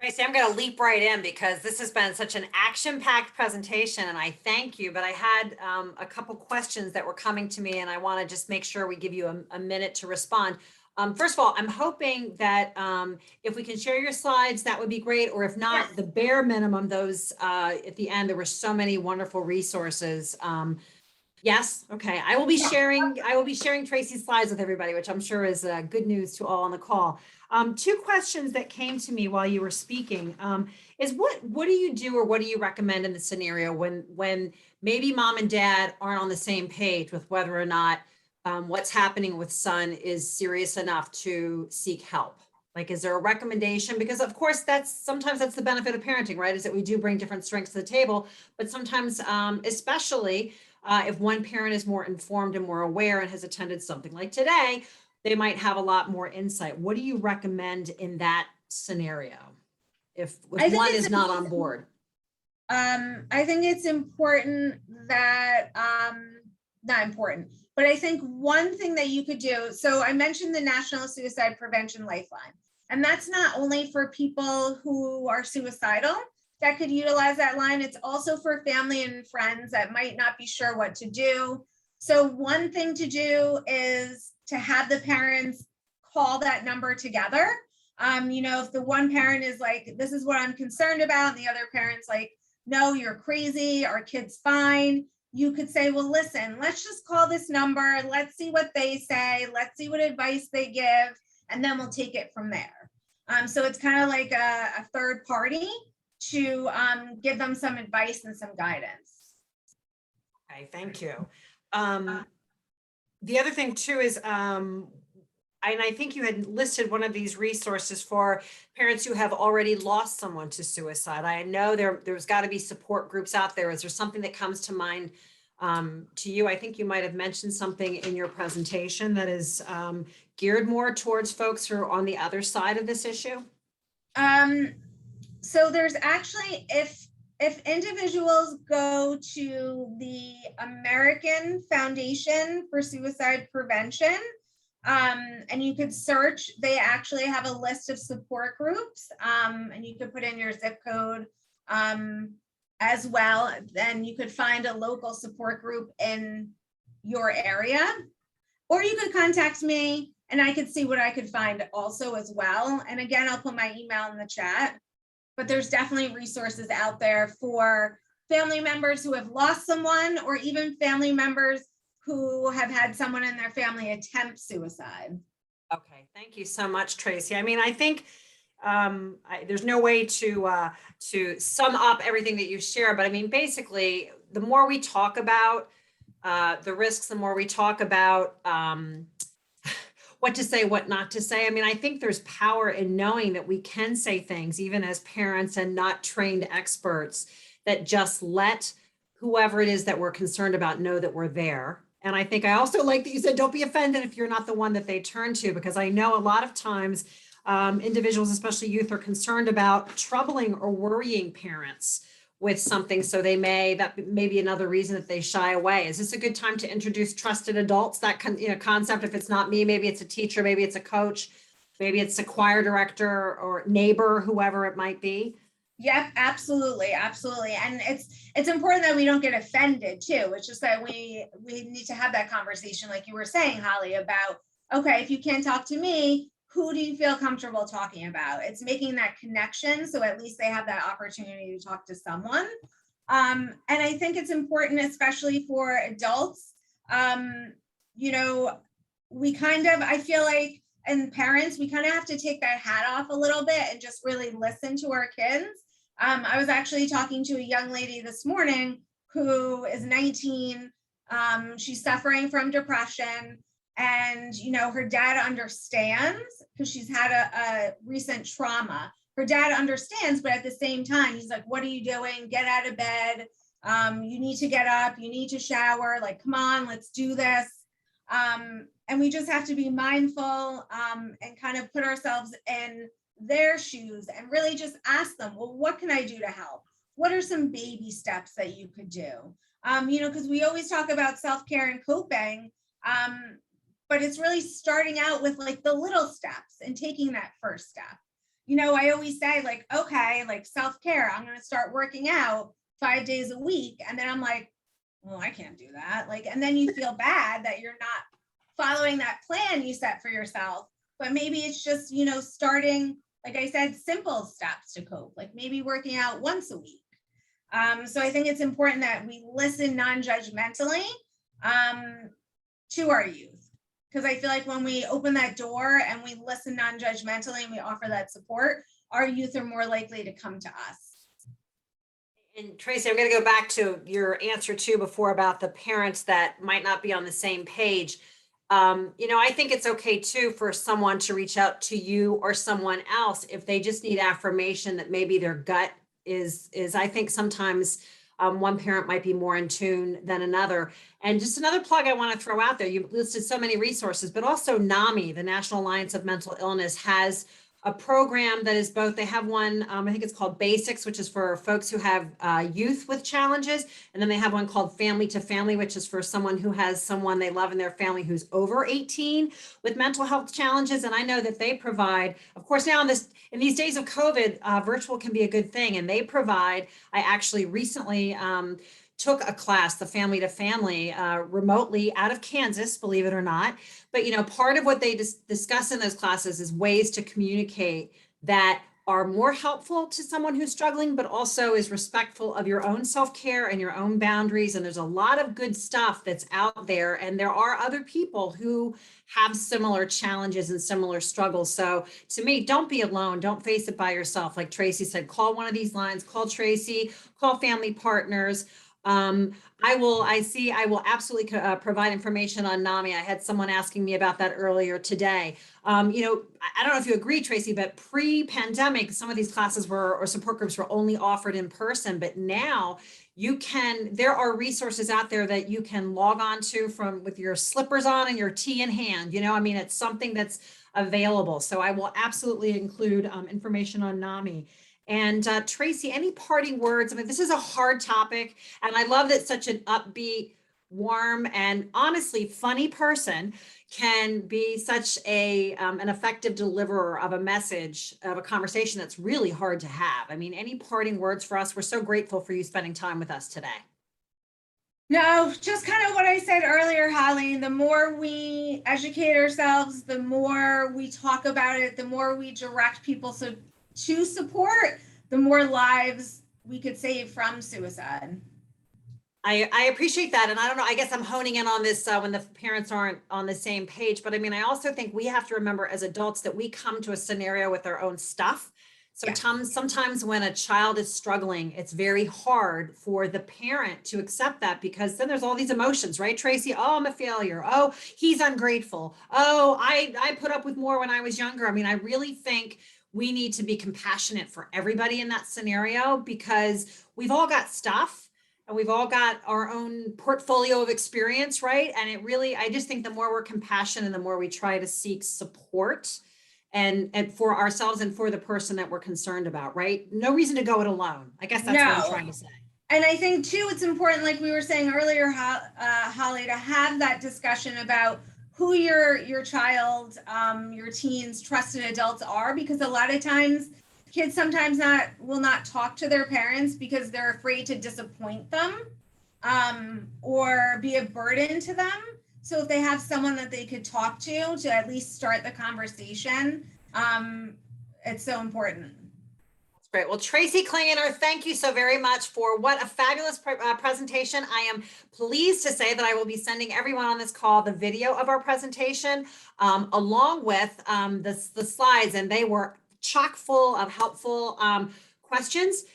Tracy, I'm going to leap right in because this has been such an action-packed presentation, and I thank you, but I had a couple questions that were coming to me, and I want to just make sure we give you a minute to respond. First of all, I'm hoping that if we can share your slides, that would be great, or if not, yes, the bare minimum, those at the end, there were so many wonderful resources. Yes, okay, I will be sharing Tracy's slides with everybody, which I'm sure is good news to all on the call. 2 questions that came to me while you were speaking is what do you do, or what do you recommend in the scenario when maybe mom and dad aren't on the same page with whether or not what's happening with son is serious enough to seek help? Like, is there a recommendation? Because of course sometimes that's the benefit of parenting, right? Is that we do bring different strengths to the table, but sometimes, especially if one parent is more informed and more aware and has attended something like today, they might have a lot more insight. What do you recommend in that scenario if one is not on board? I think it's important that, not important, but I think one thing that you could do, so I mentioned the National Suicide Prevention Lifeline, and that's not only for people who are suicidal, that could utilize that line. It's also for family and friends that might not be sure what to do. So one thing to do is to have the parents call that number together. If the one parent is like, this is what I'm concerned about, and the other parent's like, no, you're crazy, our kid's fine. You could say, well, listen, let's just call this number. Let's see what they say. Let's see what advice they give, and then we'll take it from there. So it's kind of like a third party to give them some advice and some guidance. Okay, thank you. The other thing too is, and I think you had listed one of these resources for parents who have already lost someone to suicide. I know there's got to be support groups out there. Is there something that comes to mind to you? I think you might have mentioned something in your presentation that is geared more towards folks who are on the other side of this issue. So there's actually, if individuals go to the American Foundation for Suicide Prevention, and you could search, they actually have a list of support groups, and you could put in your zip code as well. Then you could find a local support group in your area, or you could contact me and I could see what I could find also as well. And again, I'll put my email in the chat, but there's definitely resources out there for family members who have lost someone, or even family members who have had someone in their family attempt suicide. Okay, thank you so much, Tracy. I mean, I think there's no way to sum up everything that you share, but I mean, basically, the more we talk about the risks, the more we talk about what to say, what not to say. I mean, I think there's power in knowing that we can say things, even as parents and not trained experts, that just let whoever it is that we're concerned about know that we're there. And I think I also like that you said, don't be offended if you're not the one that they turn to, because I know a lot of times individuals, especially youth, are concerned about troubling or worrying parents with something. So that may be another reason that they shy away. Is this a good time to introduce trusted adults? That concept, if it's not me, maybe it's a teacher, maybe it's a coach, maybe it's a choir director or neighbor, whoever it might be. Yep, absolutely, absolutely. And it's important that we don't get offended too. It's just that we need to have that conversation, like you were saying, Holly, about, okay, if you can't talk to me, who do you feel comfortable talking about? It's making that connection, so at least they have that opportunity to talk to someone. And I think it's important, especially for adults. I feel like, and parents, we kind of have to take that hat off a little bit and just really listen to our kids. I was actually talking to a young lady this morning who is 19. She's suffering from depression, and her dad understands because she's had a recent trauma. Her dad understands, but at the same time, he's like, what are you doing? Get out of bed. You need to get up. You need to shower. Like, come on, let's do this. And we just have to be mindful and kind of put ourselves in their shoes and really just ask them, well, what can I do to help? What are some baby steps that you could do? Because we always talk about self-care and coping, but it's really starting out with like the little steps and taking that first step. I always say, like, okay, like self-care, I'm going to start working out 5 days a week. And then I'm like, well, I can't do that. Like, and then you feel bad that you're not following that plan you set for yourself. But maybe it's just, starting, like I said, simple steps to cope, like maybe working out once a week. So I think it's important that we listen non-judgmentally to our youth. Because I feel like when we open that door and we listen non-judgmentally and we offer that support, our youth are more likely to come to us. And Tracy, I'm going to go back to your answer too before about the parents that might not be on the same page. I think it's okay too for someone to reach out to you or someone else if they just need affirmation that maybe their gut is I think sometimes one parent might be more in tune than another. And just another plug I want to throw out there, you listed so many resources, but also NAMI, the National Alliance of Mental Illness, has a program that is both, they have one, I think it's called Basics, which is for folks who have youth with challenges. And then they have one called Family to Family, which is for someone who has someone they love in their family who's over 18 with mental health challenges. And I know that they provide, of course, now in these days of COVID, virtual can be a good thing. And they provide, I actually recently took a class, the Family to Family, remotely out of Kansas, believe it or not. But, part of what they discuss in those classes is ways to communicate that are more helpful to someone who's struggling, but also is respectful of your own self-care and your own boundaries. And there's a lot of good stuff that's out there. And there are other people who have similar challenges and similar struggles. So to me, don't be alone. Don't face it by yourself. Like Tracy said, call one of these lines, call Tracy, call Family Partners. I will absolutely provide information on NAMI. I had someone asking me about that earlier today. I don't know if you agree, Tracy, but pre-pandemic, some of these classes or support groups were only offered in person, but now there are resources out there that you can log on to with your slippers on and your tea in hand. It's something that's available. So I will absolutely include information on NAMI. And Tracy, any parting words? This is a hard topic, and I love that such an upbeat, warm, and honestly funny person can be such an effective deliverer of a message, of a conversation that's really hard to have. Any parting words for us? We're so grateful for you spending time with us today. No, just kind of what I said earlier, Holly. The more we educate ourselves, the more we talk about it, the more we direct people to support, the more lives we could save from suicide. I appreciate that. And I don't know, I guess I'm honing in on this when the parents aren't on the same page. But I also think we have to remember as adults that we come to a scenario with our own stuff. So sometimes when a child is struggling, it's very hard for the parent to accept that, because then there's all these emotions, right, Tracy? Oh, I'm a failure. Oh, he's ungrateful. Oh, I put up with more when I was younger. I really think we need to be compassionate for everybody in that scenario, because we've all got stuff and we've all got our own portfolio of experience, right? And I just think the more we're compassionate and the more we try to seek support and for ourselves and for the person that we're concerned about, right? No reason to go it alone. I guess that's what I'm trying to say. And I think too, it's important, like we were saying earlier, Holly, to have that discussion about who your child, your teens, trusted adults are, because a lot of times kids sometimes will not talk to their parents because they're afraid to disappoint them or be a burden to them. So if they have someone that they could talk to at least start the conversation, it's so important. That's great. Well, Tracy Klingener, thank you so very much for what a fabulous presentation. I am pleased to say that I will be sending everyone on this call the video of our presentation along with the slides, and they were chock full of helpful questions,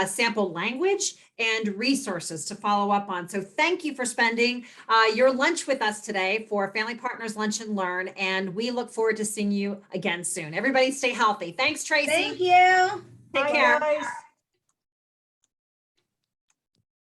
sample language, and resources to follow up on. So thank you for spending your lunch with us today for Family Partners Lunch and Learn, and we look forward to seeing you again soon. Everybody stay healthy. Thanks, Tracy. Thank you. Take care. Guys.